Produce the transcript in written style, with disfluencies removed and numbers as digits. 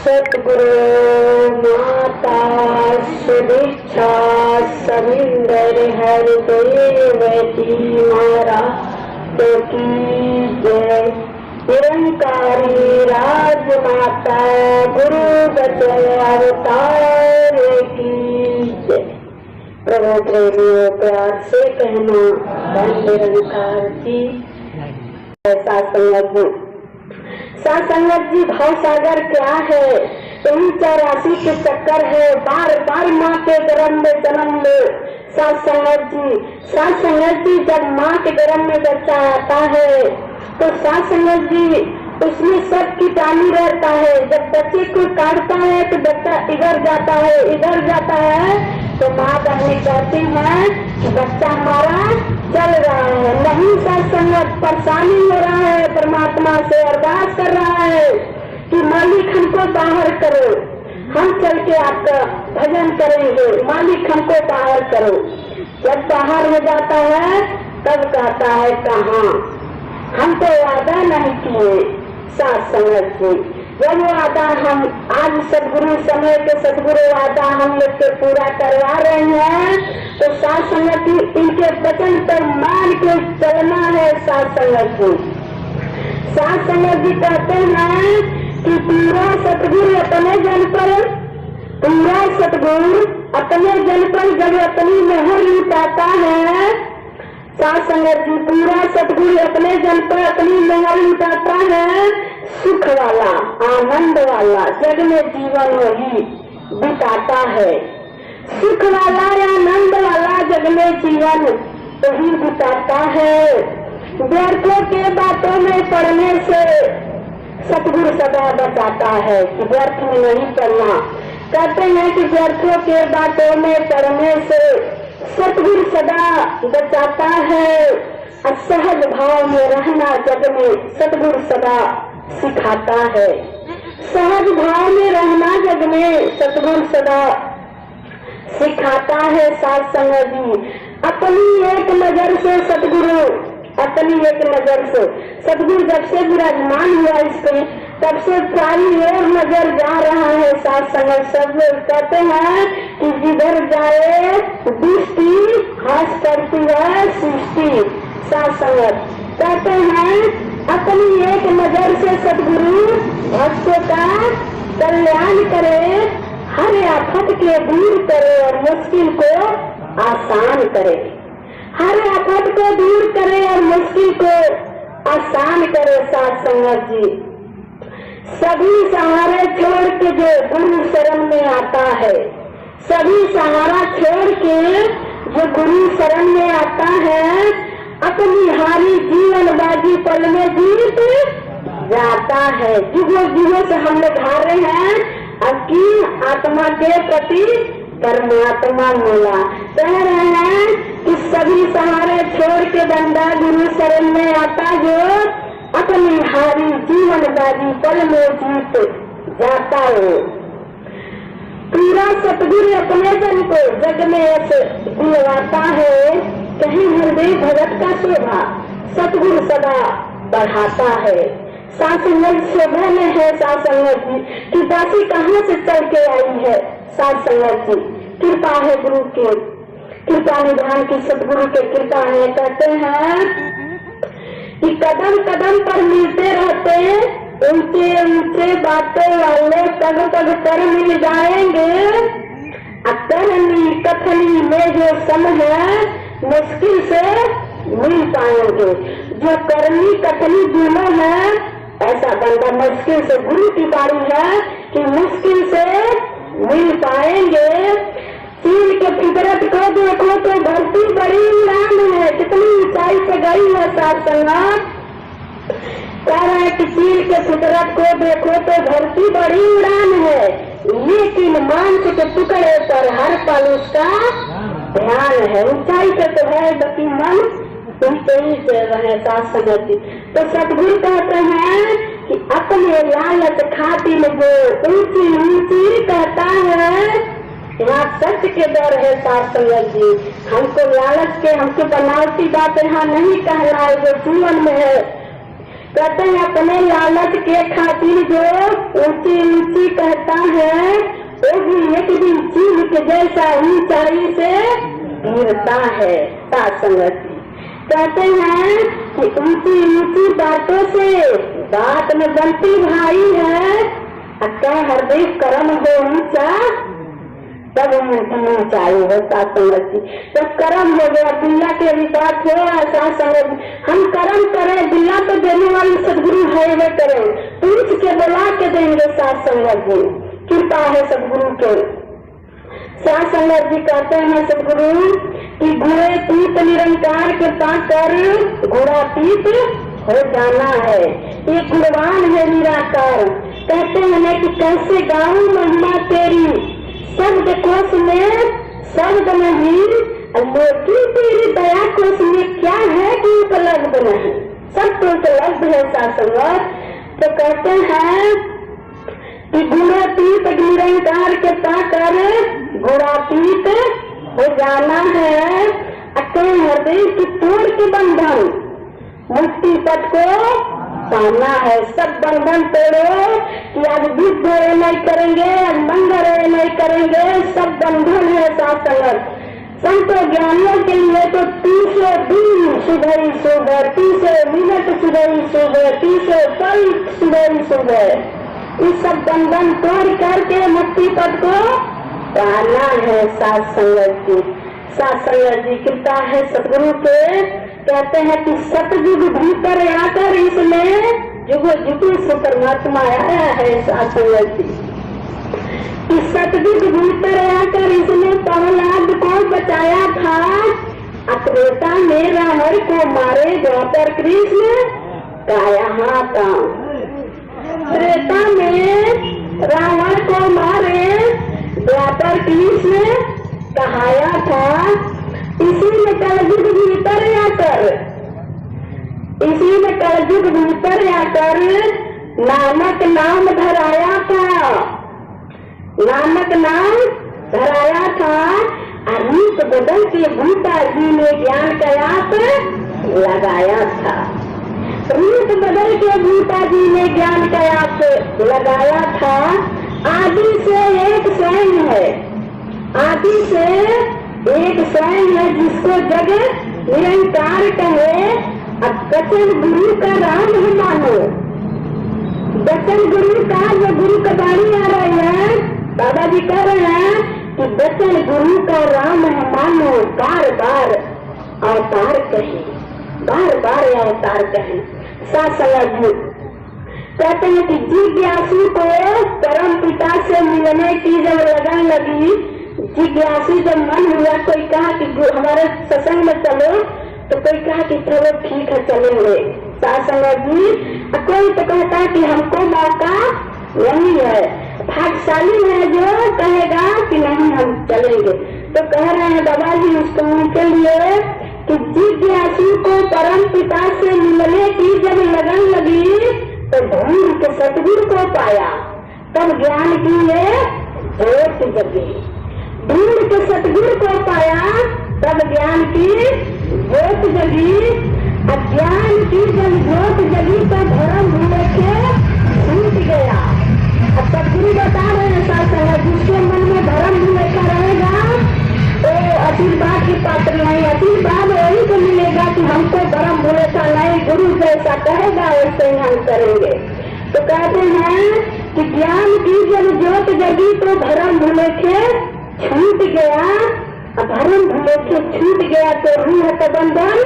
सतगुरु माता सुदीक्षा सविंदर हरदेवती महाराज की जय। निरंकारी राजमाता गुरु बचन अवतार की जय। प्रभु प्रेमियों प्यार से कहना निरंकार की सासंगत जी भाव सागर क्या है? यही 84 के चक्कर है, बार बार माँ के गर्भ में जन्म ले। सासंगत जी जब माँ के गर्भ में बच्चा आता है तो सासंगत जी उसमें सब कीटाणु रहता है। जब बच्चे को काटता है तो बच्चा इधर जाता है तो माँ बहनी कहती है कि बच्चा हमारा चल रहा है। नहीं सत्संगत परेशानी हो रहा है, परमात्मा से अरदास कर रहा है कि मालिक हमको बाहर करो, हम चल के आपका भजन करेंगे, मालिक हमको बाहर करो। जब बाहर हो जाता है तब कहता है कहाँ, हम तो वादा नहीं किए। सत्संगत जी जब वादा हम आज सदगुरु समय के सदगुरु वादा हम लोग के पूरा करवा रहे हैं तो सत्संगत जी इनके वचन पर मान के चलना है। सत्संगत जी कहते हैं कि पूरा सतगुरु अपने जन पर जब अपनी मेहर लुटाता है, सत्संगत जी पूरा सतगुरु अपने जन पर अपनी मेहर लुटाता है। सुख वाला आनंद वाला जग में जीवन वही बिताता है। सुख वाला आनंद वाला जग में जीवन वही बिताता है। व्यर्थों के बातों में पढ़ने से सतगुरु सदा बचाता है कि व्यर्थ में नहीं पढ़ना। कहते हैं कि व्यर्थों के बातों में पढ़ने से सतगुरु सदा बचाता है। असहज भाव में रहना जग में सतगुरु सदा सिखाता है। सहज भाव में रहना जग में सतगुरु सदा सिखाता है। सत्संगत जी अपनी एक नजर से सतगुरु जब से विराजमान हुआ इसके तब से सारी और नजर जा रहा है। सत्संगत सब कहते हैं कि जिधर जाए दृष्टि हंस करती है सृष्टि। सत्संगत कहते हैं अपनी एक नजर से सतगुरु भक्तों का कल्याण करे, हर आफत के दूर करे और मुश्किल को आसान करे। हर आफत को दूर करे और मुश्किल को आसान करे। सत्संगत जी सभी सहारे छोड़ के जो गुरु शरण में आता है, सभी सहारा छोड़ के जो गुरु शरण में आता है, अपनी हारी जीवन बाजी पल में जीत जाता है। जुगों से हम लोग हारे हैं, अब आत्मा के प्रति परमात्मा मिला। कह रहे हैं कि सभी सहारे छोड़ के बंदा गुरु शरण में आता जो अपनी हारी जीवन बाजी पल में जीत जाता है। पूरा सतगुरु अपने जन को जग में ऐसे दिलवाता है, कहीं हृदय भगत का शोभा सतगुरु सदा बढ़ाता है। सत्संगत शोभा में है सत्संगत जी की दासी कहाँ से चल के आई है। सत्संगत जी कृपा है गुरु की, कृपा निधान की सतगुरु के कृपा है। कहते हैं कि कदम कदम पर मिलते रहते ऊंचे ऊंचे बातें वाले तग तग कर मिल जाएंगे। करनी कथनी में जो सम है मुश्किल से मिल पाएंगे। जो करनी कथनी दोनों है ऐसा बंदा मुश्किल से, गुरु की बारी है कि मुश्किल से मिल पाएंगे। चील के फितरत को देखो तो धरती बड़ी उड़ान है, कितनी ऊंचाई से गई है। सत्संगत कह रहे हैं कि चील के फितरत को देखो तो धरती बड़ी उड़ान है, लेकिन मांस के टुकड़े पर हर पल उसका ध्यान है। ऊंचाई पे तो है बल्कि मन ऊंचे ही से रहे। सत्संगत तो सतगुरु कहते हैं कि अपने लालच खातिर जो ऊंची ऊंची कहता है, यहाँ सत्य के डर है। सत्संगत जी हमको लालच के, हमको बनावटी बात यहाँ नहीं कहना है। जो जीवन में है कहते हैं अपने लालच के खातिर जो ऊंची ऊंची कहता है वो भी एक दिन चील के जैसा ऊंचाई से गिरता है। साथ संगत जी कहते हैं कि ऊंची ऊंची बातों से बात में बनती भाई है, क्या हृदय कर्म हो ऊंचा तब ऊंचाई हो। साथ संगत जी जब कर्म हो गया दुनिया के विकास हो, साथ संगत हम कर्म करें, दुनिया तो देने वाली सदगुरु है वे करें, पूछ के बुला के देंगे। साथ संगत जी कृपा है सदगुरु के। साथ संगत जी कहते हैं सदगुरु कि घोड़े तीत निरंकार के पाकर घोड़ातीत हो जाना है, ये गुणवान है निराकार। कहते हैं कि कैसे गाऊं महिमा तेरी, शब्द कोश में शब्द नहीं, लेकिन तेरी दया कोश में क्या है कि उपलब्ध नहीं, सब तो उपलब्ध है। साथ संगत तो कहते हैं कि गुणातीत निरंकार के पाकर गुणातीत हो जाना है, अपने हृदय की तोड़ के बंधन मुक्ति पद को पाना है। सब बंधन तोड़ो कि आज बुद्ध नहीं करेंगे, आज मंगल नहीं करेंगे, सब बंधन है। साथ संगत संतों ज्ञानियों के लिए तो 30 दिन सुबह सुबह, 30 मिनट सुबह सुबह, 30 पल सुबह सुबह, इस सब बंधन तोड़ करके मुक्ति पद को पाना है। साथ संगत जी साथ संगत जी कृपा है सदगुरु के। कहते हैं कि सतयुग भीतर आकर इसमें जुग जुग से परमात्मा आया है। साथ संगत जी कि सतयुग भीतर आकर इसने प्रहलाद को बचाया था, अत्रेता में रावण को मारे द्वापर कृष्ण काया हाथा, त्रेता में रावण को मारे द्वापर कृष्ण कहाया था। इसी में कलयुग भीतर आकर, इसी में कलयुग भीतर आकर नानक नाम धराया था, नानक नाम धराया था। रूप बदल के भूता जी ने ज्ञान का आप लगाया था, रूप बदल के भूता जी ने ज्ञान का आप लगाया था। आदि से एक स्वयं है, आदि से एक स्वयं है जिसको जग निरंकार कहे। अब वचन गुरु का राम है मानो, वचन गुरु का जो गुरु का बाणी आ रही है, दादाजी कह रहे हैं कि वचन गुरु का राम है मानो, बार बार अवतार कहे, बार बार अवतार कहे। साथ संगत कहते हैं कि जिज्ञासु को परम पिता से मिलने की जब लगन लगी, जिज्ञासु जब मन हुआ, कोई कहा कि हमारे सत्संग में चलो, तो कोई कहा कि चलो ठीक है चलेंगे। साथ संगत जी कोई तो कहता है कि हमको मौका नहीं है, भाग्यशाली है जो कहेगा कि नहीं हम चलेंगे। तो कह रहे हैं बाबा जी उसको उनके लिए कि जिज्ञासु को परम पिता से मिलने की जब लगन लगी तो ढूंढ के सतगुरु को पाया, तब ज्ञान की ये ज्योत जगी। ढूंढ के सतगुरु को पाया तब ज्ञान की ज्योत जगी। अज्ञान की जब ज्योत जगी तो धर्म भूले के छूट गया। अब सतगुरु बता रहे हैं साथ है, जिसके मन में धर्म भूले का रहेगा तो आशीर्वाद की पात्र नहीं, आशीर्वाद वही को मिलेगा कि हमको धर्म भूले का नहीं, गुरु जैसा कहेगा वैसे ही हम करेंगे। तो कहते हैं कि ज्ञान की जब ज्योत जगी तो धर्म भूले के छूट गया, धर्म भूले के छूट गया तो रूह का बंधन